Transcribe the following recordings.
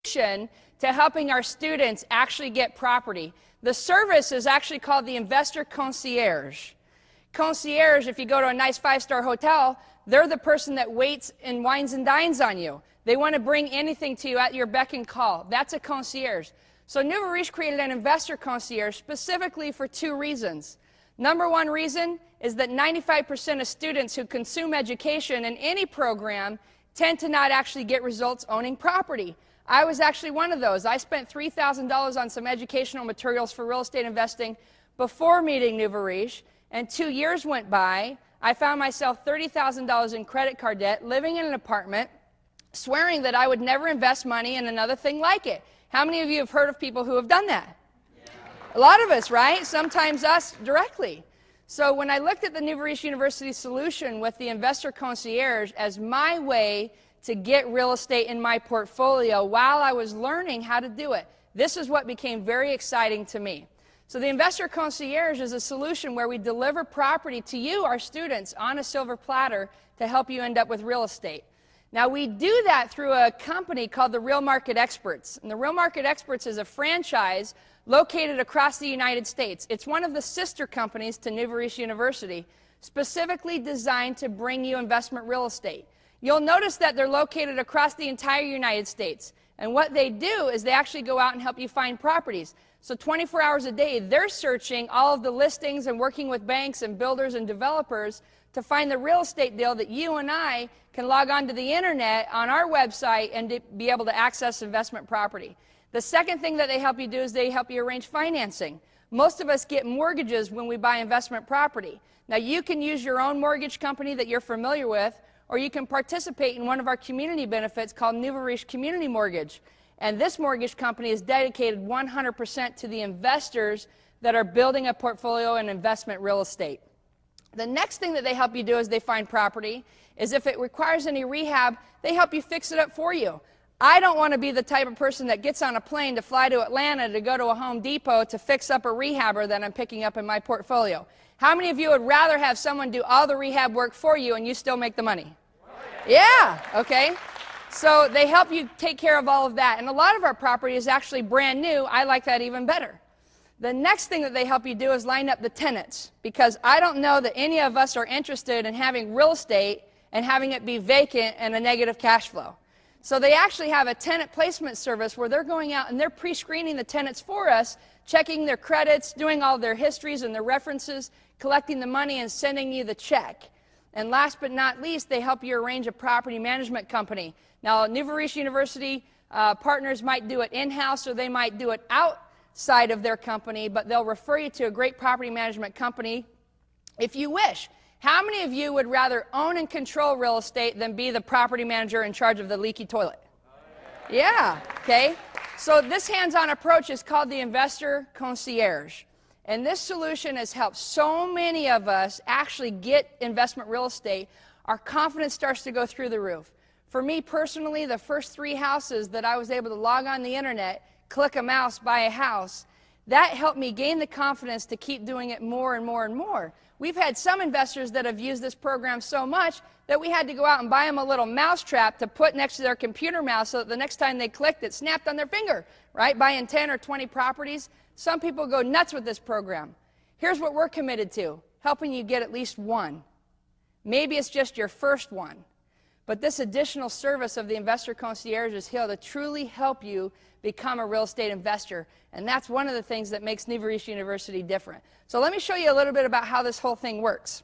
to helping our students actually get property. The service is actually called the Investor Concierge. Concierge, if you go to a nice 5-star hotel, they're the person that waits and wines and dines on you. They want to bring anything to you at your beck and call. That's a concierge. So Nouveau Riche created an Investor Concierge specifically for 2 reasons. Number 1 reason is that 95% of students who consume education in any program tend to not actually get results owning property. I was actually one of those. I spent $3,000 on some educational materials for real estate investing before meeting Nouveau Riche, and 2 years went by. I found myself $30,000 in credit card debt, living in an apartment, swearing that I would never invest money in another thing like it. How many of you have heard of people who have done that? Yeah. A lot of us, right? Sometimes us directly. So when I looked at the Nouveau Riche University solution with the Investor Concierge as my way to get real estate in my portfolio while I was learning how to do it, this is what became very exciting to me. So the Investor Concierge is a solution where we deliver property to you, our students, on a silver platter to help you end up with real estate. Now, we do that through a company called the Real Market Experts. And the Real Market Experts is a franchise located across the United States. It's one of the sister companies to Nouveau Riche University, specifically designed to bring you investment real estate. You'll notice that they're located across the entire United States. And what they do is they actually go out and help you find properties. So 24 hours a day, they're searching all of the listings and working with banks and builders and developers to find the real estate deal that you and I can log on to the internet on our website and be able to access investment property. The second thing that they help you do is they help you arrange financing. Most of us get mortgages when we buy investment property. Now, you can use your own mortgage company that you're familiar with, or you can participate in one of our community benefits called Nouveau Riche Community Mortgage. And this mortgage company is dedicated 100% to the investors that are building a portfolio in investment real estate. The next thing that they help you do as they find property is if it requires any rehab, they help you fix it up for you. I don't want to be the type of person that gets on a plane to fly to Atlanta to go to a Home Depot to fix up a rehabber that I'm picking up in my portfolio. How many of you would rather have someone do all the rehab work for you and you still make the money? Yeah, okay. So they help you take care of all of that. And a lot of our property is actually brand new. I like that even better. The next thing that they help you do is line up the tenants, because I don't know that any of us are interested in having real estate and having it be vacant and a negative cash flow. So they actually have a tenant placement service where they're going out and they're pre-screening the tenants for us, checking their credits, doing all their histories and their references, collecting the money and sending you the check. And last but not least, they help you arrange a property management company. Now, Nouveau Riche University partners might do it in-house or they might do it outside of their company, but they'll refer you to a great property management company if you wish. How many of you would rather own and control real estate than be the property manager in charge of the leaky toilet? Yeah, okay. So this hands-on approach is called the Investor Concierge. And this solution has helped so many of us actually get investment real estate. Our confidence starts to go through the roof. For me personally, the first 3 houses that I was able to log on the internet, click a mouse, buy a house, that helped me gain the confidence to keep doing it more and more and more. We've had some investors that have used this program so much that we had to go out and buy them a little mouse trap to put next to their computer mouse so that the next time they clicked, it snapped on their finger, right? Buying 10 or 20 properties. Some people go nuts with this program. Here's what we're committed to, helping you get at least one. Maybe it's just your first one. But this additional service of the Investor Concierge is here to truly help you become a real estate investor. And that's one of the things that makes Nouveau Riche University different. So let me show you a little bit about how this whole thing works.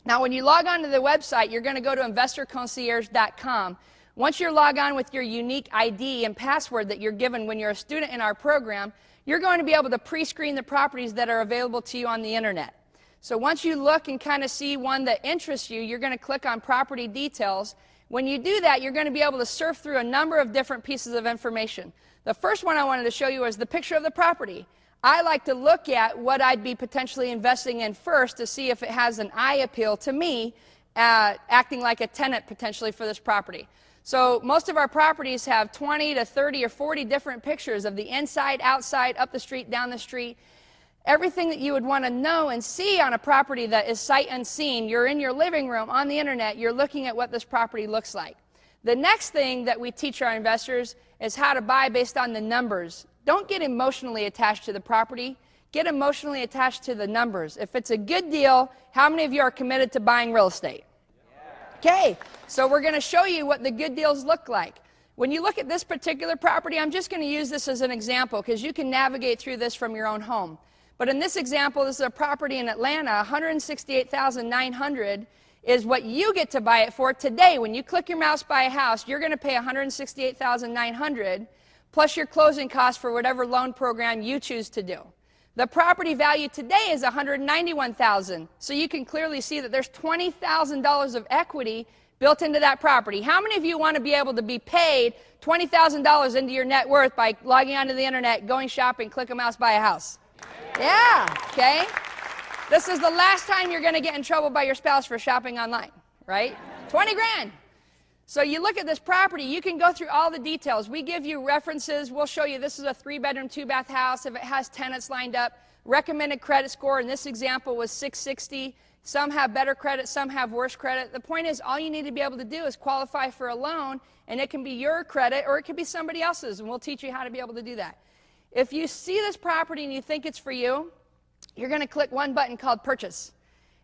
Now, when you log on to the website, you're going to go to investorconcierge.com. Once you're logged on with your unique ID and password that you're given when you're a student in our program, you're going to be able to pre-screen the properties that are available to you on the internet. So once you look and kind of see one that interests you, you're going to click on property details. When you do that, you're going to be able to surf through a number of different pieces of information. The first one I wanted to show you is the picture of the property. I like to look at what I'd be potentially investing in first to see if it has an eye appeal to me, acting like a tenant potentially for this property. So most of our properties have 20 to 30 or 40 different pictures of the inside, outside, up the street, down the street. Everything that you would want to know and see on a property that is sight unseen. You're in your living room on the internet, you're looking at what this property looks like. The next thing that we teach our investors is how to buy based on the numbers. Don't get emotionally attached to the property. Get emotionally attached to the numbers. If it's a good deal, how many of you are committed to buying real estate? Okay, so we're going to show you what the good deals look like. When you look at this particular property, I'm just going to use this as an example because you can navigate through this from your own home. But in this example, this is a property in Atlanta, $168,900 is what you get to buy it for today. When you click your mouse buy a house, you're going to pay $168,900 plus your closing costs for whatever loan program you choose to do. The property value today is $191,000. So you can clearly see that there's $20,000 of equity built into that property. How many of you want to be able to be paid $20,000 into your net worth by logging onto the internet, going shopping, click a mouse, buy a house? Yeah, okay? This is the last time you're going to get in trouble by your spouse for shopping online, right? 20 grand. So you look at this property, you can go through all the details. We give you references. We'll show you this is a 3-bedroom, 2-bath house. If it has tenants lined up, recommended credit score in this example was 660. Some have better credit, some have worse credit. The point is, all you need to be able to do is qualify for a loan, and it can be your credit or it could be somebody else's, and we'll teach you how to be able to do that. If you see this property and you think it's for you, you're going to click one button called Purchase.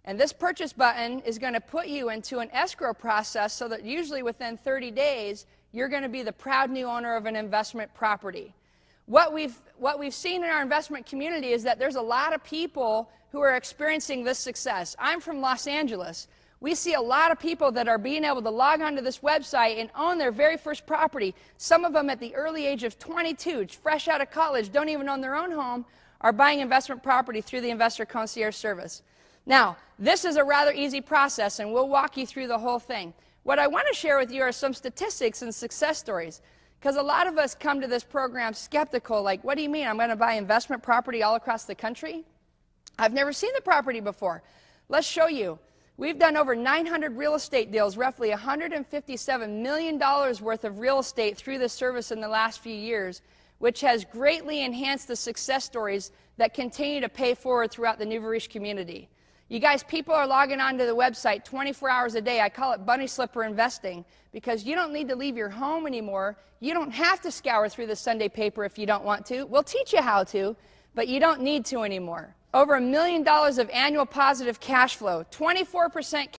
And this purchase button is going to put you into an escrow process so that usually within 30 days, you're going to be the proud new owner of an investment property. What we've seen in our investment community is that there's a lot of people who are experiencing this success. I'm from Los Angeles. We see a lot of people that are being able to log onto this website and own their very first property. Some of them at the early age of 22, fresh out of college, don't even own their own home, are buying investment property through the Investor Concierge Service. Now, this is a rather easy process, and we'll walk you through the whole thing. What I want to share with you are some statistics and success stories, because a lot of us come to this program skeptical, like, what do you mean, I'm going to buy investment property all across the country? I've never seen the property before. Let's show you. We've done over 900 real estate deals, roughly $157 million worth of real estate through this service in the last few years, which has greatly enhanced the success stories that continue to pay forward throughout the New Verish community. You guys, people are logging onto the website 24 hours a day. I call it bunny slipper investing because you don't need to leave your home anymore. You don't have to scour through the Sunday paper if you don't want to. We'll teach you how to, but you don't need to anymore. Over $1 million of annual positive cash flow, 24%